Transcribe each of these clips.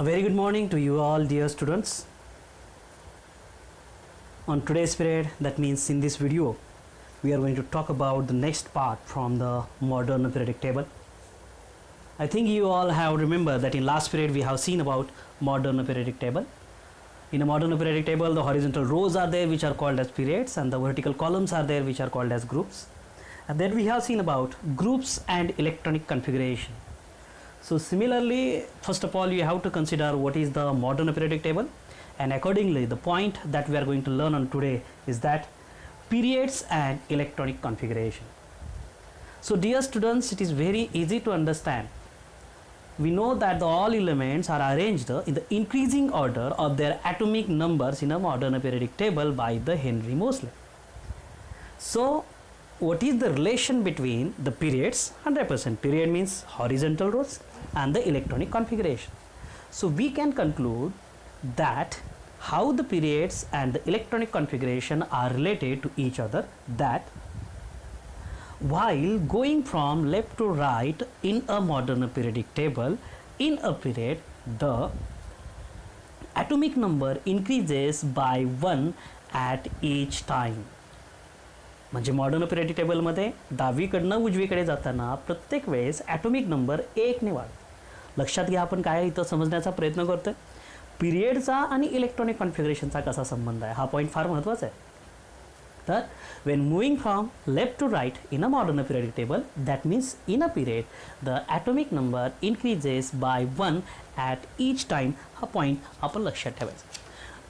A very good morning to you all, dear students. On today's period, that means in this video, we are going to talk about the next part from the modern periodic table. I think you all have remembered that in last period we have seen about modern periodic table. In a modern periodic table, the horizontal rows are there which are called as periods, and the vertical columns are there which are called as groups. And then we have seen about groups and electronic configuration. So similarly, first of all, you have to consider what is the modern periodic table, and accordingly the point that we are going to learn on today is that periods and electronic configuration. So dear students, it is very easy to understand. We know that all elements are arranged in the increasing order of their atomic numbers in a modern periodic table by the Henry Moseley. So what is the relation between the periods? 100%. Period means horizontal rows and the electronic configuration. So we can conclude that how the periods and the electronic configuration are related to each other, that while going from left to right in a modern periodic table, in a period the atomic number increases by 1 at each time. म्हणजे modern periodic टेबलमध्ये डावीकडनं उजवीकडे जाताना प्रत्येक वेळेस atomic number 1 ने वाढतो. लक्षात घ्या, आपण काय इथं समजण्याचा प्रयत्न करतोय, पिरियडचा आणि इलेक्ट्रॉनिक कॉन्फिगरेशनचा कसा संबंध आहे, हा पॉईंट फार महत्त्वाचा आहे. तर when moving from left to right in a modern periodic table, that means in a period the atomic number increases by 1 at each time. हा पॉईंट आपण लक्षात ठेवायचा.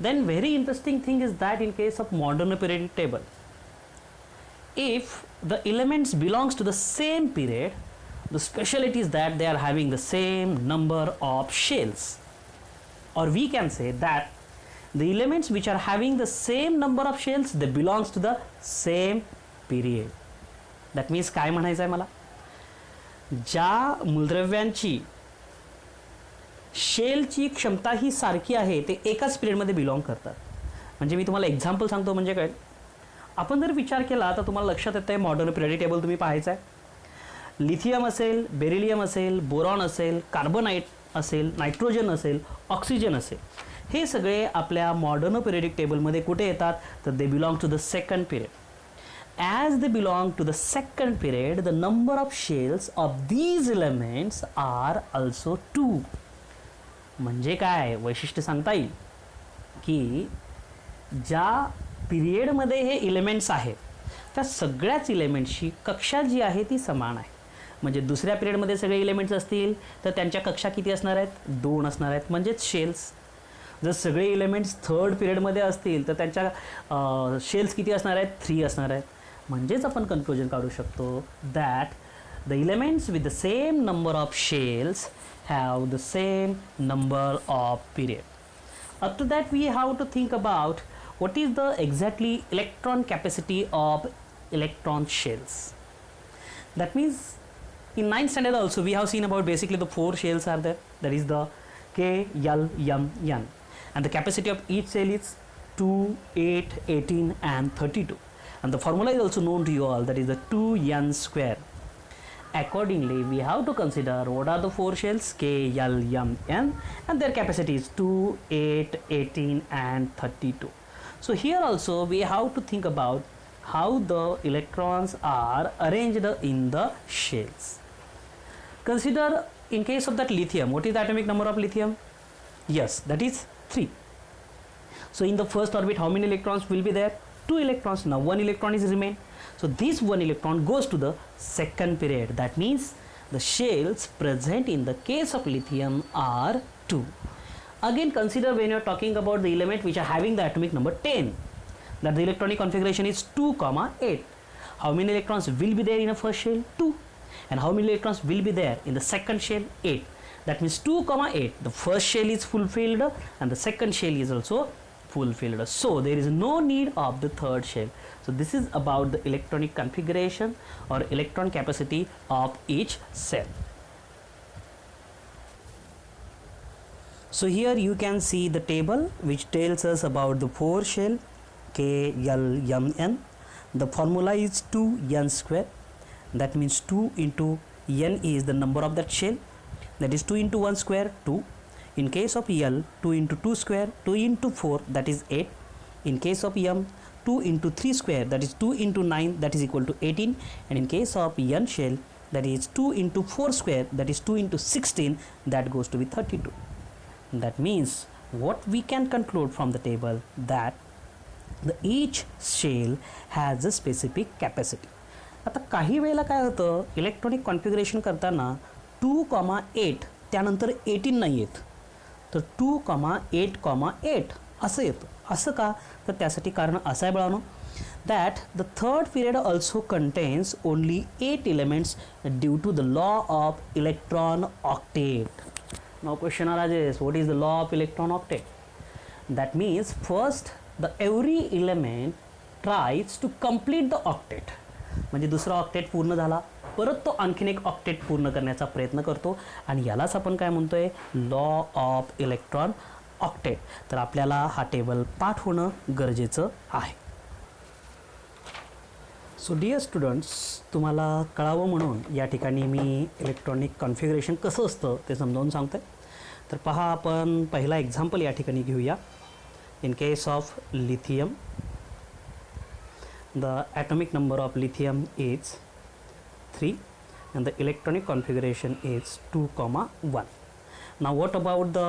Then very interesting thing is that in case of modern periodic table, if the elements belongs to the same period, the speciality is that they are having the same number of shells, or we can say that the elements which are having the same number of shells, they belongs to the same period. That means काय म्हणायचं आहे मला, ज्या मूलद्रव्यांची शेलची क्षमता ही सारखी आहे ते एकाच पिरियडमध्ये बिलॉंग करतात. म्हणजे मी तुम्हाला एक्झाम्पल सांगतो, म्हणजे काय, आपण जर विचार केला तर तुम्हाला लक्षात येतं आहे मॉडर्न पिरियडिक टेबल तुम्ही पाहायचं आहे. लिथियम असेल, बेरिलियम असेल, बोरॉन असेल, कार्बोनाइट असेल, नायट्रोजन असेल, ऑक्सिजन असेल, हे सगळे आपल्या मॉडर्न पिरियडिक टेबलमध्ये कुठे येतात, तर they belong to the second period. As they belong to the second period, the number of shells of these elements are also 2. म्हणजे काय वैशिष्ट्य सांगता येईल की ज्या पिरियडमध्ये हे एलिमेंट्स आहेत त्या सगळ्याच एलिमेंट्सची कक्षा जी आहे ती समान आहे. म्हणजे दुसऱ्या पिरियडमध्ये सगळे एलिमेंट्स असतील तर त्यांच्या कक्षा किती असणार आहेत, 2 असणार आहेत, म्हणजेच शेल्स. जर सगळे एलिमेंट्स थर्ड पिरियडमध्ये असतील तर त्यांच्या शेल्स किती असणार आहेत, 3 असणार आहेत. म्हणजेच आपण कन्क्लुजन काढू शकतो that the elements with the same number of shells have the same number of period. Up to that we have to think about what is the exactly electron capacity of electron shells. That means in 9th standard also we have seen about basically the 4 shells are there, that is the K, L, M, N, and the capacity of each cell is 2, 8, 18 and 32, and the formula is also known to you all, that is the 2n square. Accordingly we have to consider what are the 4 shells, K, L, M, N, and their capacity is 2, 8, 18 and 32. So here also we have to think about how the electrons are arranged in the shells. Consider in case of that lithium, what is the atomic number of lithium? Yes, that is 3. So in the first orbit how many electrons will be there? 2 electrons. Now 1 electron is remain. So this 1 electron goes to the second period. That means the shells present in the case of lithium are 2. Again consider when you are talking about the element which are having the atomic number 10, that the electronic configuration is 2, 8. How many electrons will be there in a first shell? 2. And how many electrons will be there in the second shell? 8. That means 2, 8. The first shell is fulfilled and the second shell is also fulfilled. So there is no need of the third shell. So this is about the electronic configuration or electron capacity of each cell. So here you can see the table which tells us about the 4 shell K, L, M, N. The formula is 2n square. That means 2 into n is the number of that shell. That is 2 into 1 square 2 In case of L, 2 into 2 square, 2 into 4, that is 8. In case of M, 2 into 3 square, that is 2 into 9, that is equal to 18. And in case of N shell, that is 2 into 4 square, that is 2 into 16, that goes to be 32. That means what we can conclude from the table that each shell has a specific capacity. आता काही वेळेला काय होतं, electronic configuration करताना 2,8 त्यानंतर 18 नाही येत, तर 2,8,8 असं येतं. असं का, तर त्यासाठी कारण असं आहे बाळांनो, that the third period also contains only 8 elements due to the law of electron octet. Now question arises, what is the law of electron octet? That means first every element tries to complete the octet. म्हणजे दुसरा octet पूर्ण झाला, परत तो आणखीन एक octet पूर्ण करण्याचा प्रयत्न करतो, आणि यालाच आपण काय म्हणतोय, लॉ ऑफ इलेक्ट्रॉन ऑक्टेट. तर आपल्याला हा टेबल पाठ होणं गरजेचं आहे. सो डिअर स्टुडंट्स, तुम्हाला कळावं म्हणून या ठिकाणी मी इलेक्ट्रॉनिक कॉन्फिगरेशन कसं असतं ते समजावून सांगतोय. तर पहा, आपण पहिला एक्झाम्पल या ठिकाणी घेऊया. In case of lithium, the atomic number of lithium is 3 and the electronic configuration is 2,1. Now what about the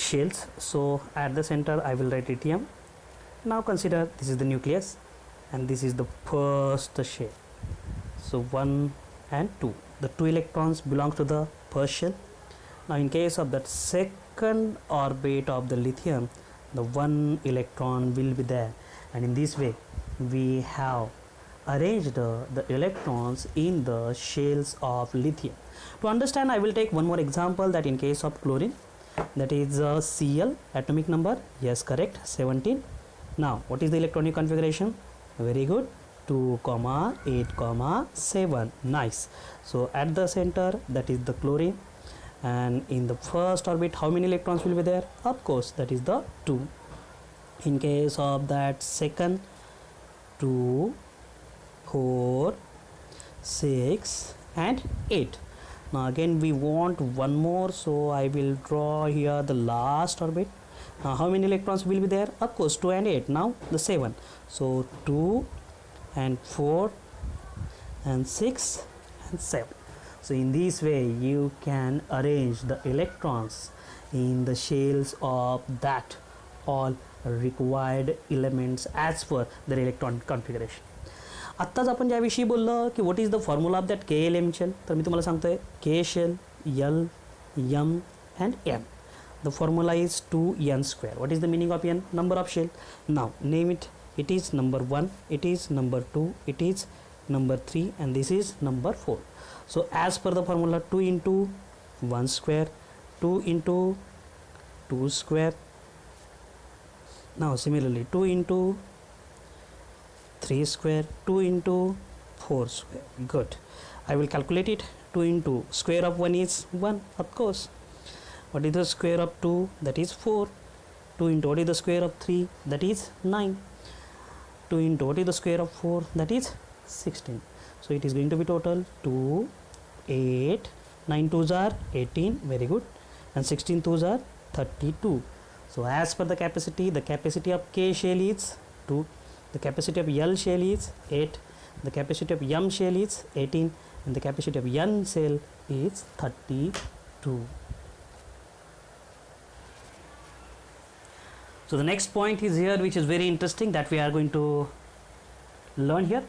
shells? So at the center I will write lithium. Now consider this is the nucleus and this is the first shell. So 1 and 2, the 2 electrons belong to the first shell. Now in case of that second orbit of the lithium, the 1 electron will be there, and in this way we have arranged the electrons in the shells of lithium. To understand, I will take one more example, that in case of chlorine, that is Cl, atomic number, yes correct, 17. Now what is the electronic configuration? Very good, 2, 8, 7. Nice. So at the center, that is the chlorine, and in the first orbit how many electrons will be there? Of course, that is the 2. In case of that second, 2, 4, 6 and 8. Now again we want one more, so I will draw here the last orbit. Now how many electrons will be there? Of course 2 and 8. Now the 7. So 2 and 4 and 6 and 7. So in this way you can arrange the electrons in the shells of that all required elements as per their electron configuration. आत्ताच आपण ज्याविषयी बोललो की what is the formula of that KLM shell, तर मी तुम्हाला सांगतोय K shell, L, M and N. The formula is 2n square. What is the meaning of n? Number of shell. Now name it. It is number 1, it is number 2, it is number 3 and this is number 4. So as per the formula, 2 into 1 square, 2 into 2 square. Now similarly 2 into 3 square, 2 into 4 square. Good. I will calculate it. 2 into square of 1 is 1, of course. What is the square of 2? That is 4. 2 into what is the square of 3? That is 9. 2 into what is the square of 4? That is 16. So it is going to be total 2, 8, 9 2s are 18, very good, and 16 2s are 32. So as per the capacity of K shell is 2, the capacity of L shell is 8, the capacity of M shell is 18, and the capacity of N shell is 32. So the next point is here, which is very interesting, that we are going to learn here.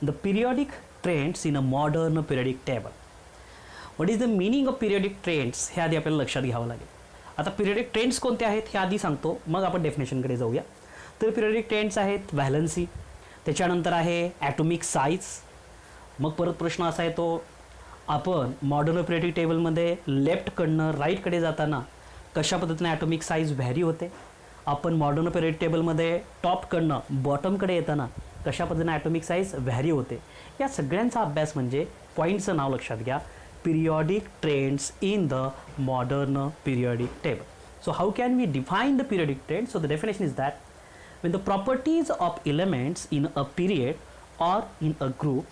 The periodic trends in a modern periodic table. What is the meaning of periodic trends? हे आधी आपल्याला लक्षात घ्यावं लागेल. आता periodic trends कोणते आहेत हे आधी सांगतो, मग आपण डेफिनेशनकडे जाऊया. तर पिरियडिक ट्रेंड्स आहेत व्हॅलन्सी, त्याच्यानंतर आहे ॲटोमिक साईज. मग परत प्रश्न असा येतो, आपण मॉडर्न पिरियडिक टेबलमध्ये लेफ्टकडनं राईटकडे जाताना कशा पद्धतीने ॲटोमिक साईज व्हॅरी होते. आपण मॉडर्न पिरियडिक टेबलमध्ये टॉपकडनं बॉटमकडे येताना कशा पद्धतीने ॲटोमिक साईज व्हॅरी होते. या सगळ्यांचा अभ्यास म्हणजे पॉईंटचं नाव लक्षात घ्या, periodic trends in the modern periodic table. So how can we define the periodic trend? So the definition is that when the properties of elements in a period or in a group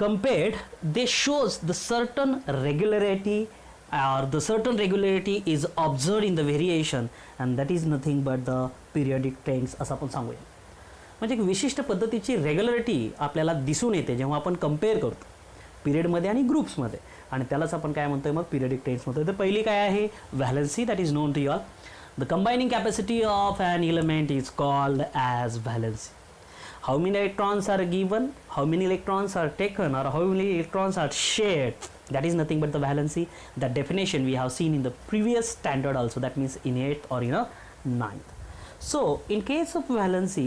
compared, they shows the certain regularity or the certain regularity is observed in the variation and that is nothing but the periodic trends असं आपण सांगूया. म्हणजे एक विशिष्ट पद्धतीची regularity आपल्याला दिसून येते जेव्हा आपण कंपेअर करतो पिरियडमध्ये आणि ग्रुप्समध्ये, आणि त्यालाच आपण काय म्हणतोय मग पिरियडिक ट्रेंड्स म्हणतोय. तर पहिली काय आहे valency, that is known to you all. The combining capacity of an element is called as valency. how many electrons are given, how many electrons are taken, or how many electrons are shared, that is nothing but the valency. That definition we have seen in the previous standard also, that means in 8th or in a 9th. So in case of valency,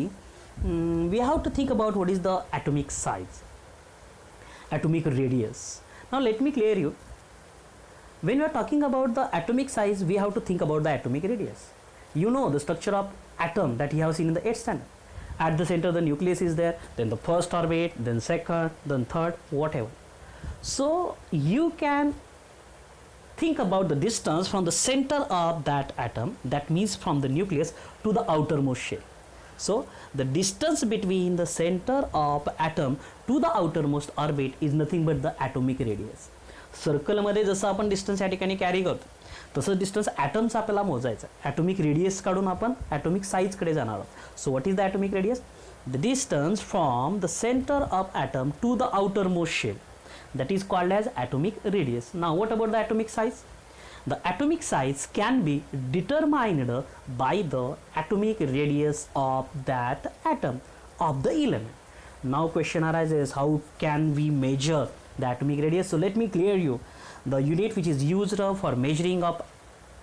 we have to think about what is the atomic size, atomic radius. Now let me clear you, when we are talking about the atomic size, we have to think about the atomic radius. You know the structure of atom that you have seen in the 8th standard. At the center the nucleus is there, then the first orbit, then second, then third, whatever. So you can think about the distance from the center of that atom, that means from the nucleus to the outermost shell. So the distance between the center of atom to the outermost orbit is nothing but the atomic radius. Circle मध्ये जसं आपण distance या ठिकाणी carry करतो तसं distance ॲटमचं आपल्याला मोजायचं. Atomic radius काढून आपण ॲटॉमिक साईजकडे जाणार आहोत. So what is the atomic radius? The distance from the centre of atom to the outermost shell, that is called as atomic radius. Now what about the atomic size? The atomic size can be determined by the atomic radius of that atom of the element. Now question arises, how can we measure the atomic radius? So let me clear you. The unit which is used for measuring of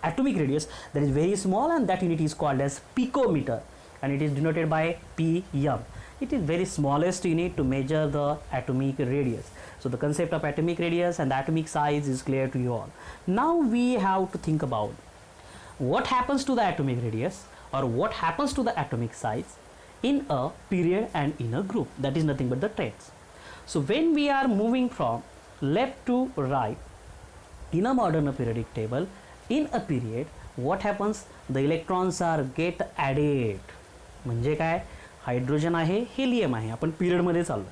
atomic radius, that is very small, and that unit is called as picometer, and it is denoted by pm. It is very smallest unit to measure the atomic radius. So the concept of atomic radius and the atomic size is clear to you all. Now we have to think about what happens to the atomic radius or what happens to the atomic size in a period and in a group, that is nothing but the trends. So when we are moving from left to right in a modern periodic table, in a period, what happens? The electrons are get added. म्हणजे काय? Hydrogen आहे, helium आहे, आपण पिरियडमध्ये चाललो.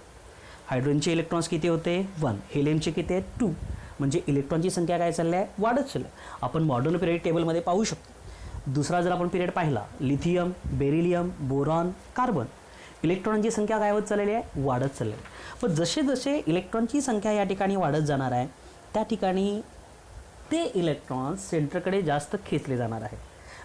हायड्रोजनचे electrons किती होते? 1. हेलियमचे किती आहेत? 2. म्हणजे इलेक्ट्रॉनची संख्या काय चालली आहे? वाढत चालली आहे. आपण मॉडर्न पिरियड टेबलमध्ये पाहू शकतो. दुसरा जर आपण पिरियड पाहिला, लिथियम, बेरिलियम, बोरॉन, कार्बन, इलेक्ट्रॉनची संख्या काय होत चाललेली आहे? वाढत चाललेली आहे. पण जसे जसे इलेक्ट्रॉनची संख्या या ठिकाणी वाढत जाणार आहे त्या ठिकाणी ते इलेक्ट्रॉन्स सेंटरकडे जास्त खेचले जाणार आहे,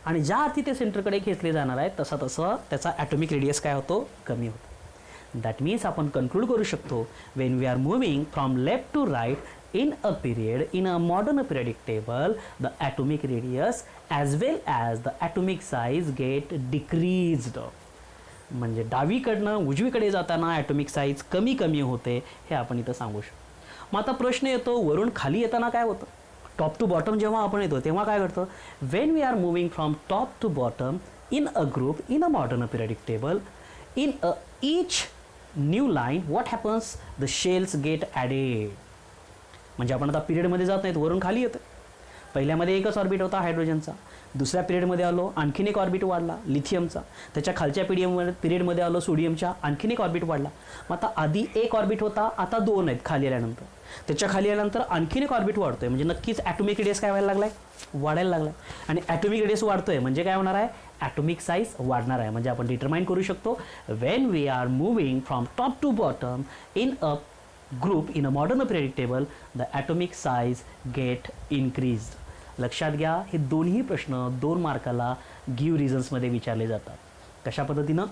आणि ज्या अर्थी ते सेंटरकडे खेचले जाणार आहे तसा तसा त्याचा ॲटॉमिक रेडियस काय होतो? कमी होतो. दॅट मीन्स आपण कन्क्लूड करू शकतो, when we are moving from left to right in a period, in a modern periodic table, the atomic radius as well as the atomic size get decreased. म्हणजे डावीकडनं उजवीकडे जाताना ॲटॉमिक साईज कमी कमी होते हे आपण इथं सांगू शकतो. मग आता प्रश्न येतो, वरून खाली येताना काय होतं? टॉप टू बॉटम जेव्हा आपण येतो तेव्हा काय घडतं? When we are moving from top to bottom in a group in a modern periodic table, in a each new line what happens? The shells get added. म्हणजे आपण आता पिरियडमध्ये जात नाहीत, वरून खाली येतं. पहिल्यामध्ये एकच ऑर्बिट होता हायड्रोजनचा, दुसऱ्या पिरियडमध्ये आलो आणखीन एक ऑर्बिट वाढला लिथियमचा, त्याच्या खालच्या पिरियडमध्ये आलो सोडियमच्या, आणखीन एक ऑर्बिट वाढला. मग आता आधी एक ऑर्बिट होता, आता 2 आहेत खाली आल्यानंतर, त्याच्या खाली आल्यानंतर आणखीन एक ऑर्बिट वाढतोय, म्हणजे नक्कीच ॲटॉमिक रेडियस काय व्हायला लागलाय? वाढायला लागलाय. आणि ॲटॉमिक रेडियस वाढतोय म्हणजे काय होणार आहे? ॲटॉमिक साईज वाढणार आहे. म्हणजे आपण डिटरमाइन करू शकतो, when we are moving from top to bottom in a group in a modern periodic table, the atomic size get increased. लक्षात घ्या, हे दोन्ही प्रश्न 2 मार्काला गिव्ह रिझन्समध्ये विचारले जातात. कशा पद्धतीनं?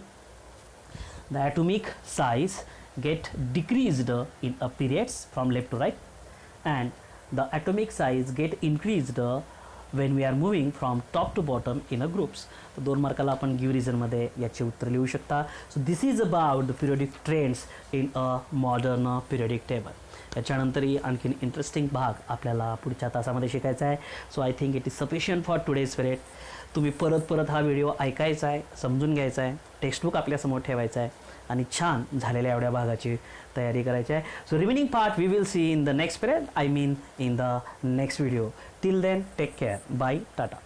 The atomic size get decreased in a periods from left to right and the atomic size get increased when we are moving from top to bottom in a groups. 2 मार्काला आपण गिव्ह रिझनमध्ये याचे उत्तर लिहू शकता. So this is about the periodic trends in a modern periodic table. याच्यानंतरही आणखीन interesting भाग आपल्याला पुढच्या तासामध्ये शिकायचा आहे. So I think it is sufficient for today's period. तुम्ही परत परत हा व्हिडिओ ऐकायचा आहे, समजून घ्यायचा आहे, टेक्स्टबुक आपल्यासमोर ठेवायचं आहे आणि छान झालेल्या एवढ्या भागाची तयारी करायची आहे. So remaining part we will see in the next period, I mean in the next video. Till then take care, bye, Tata.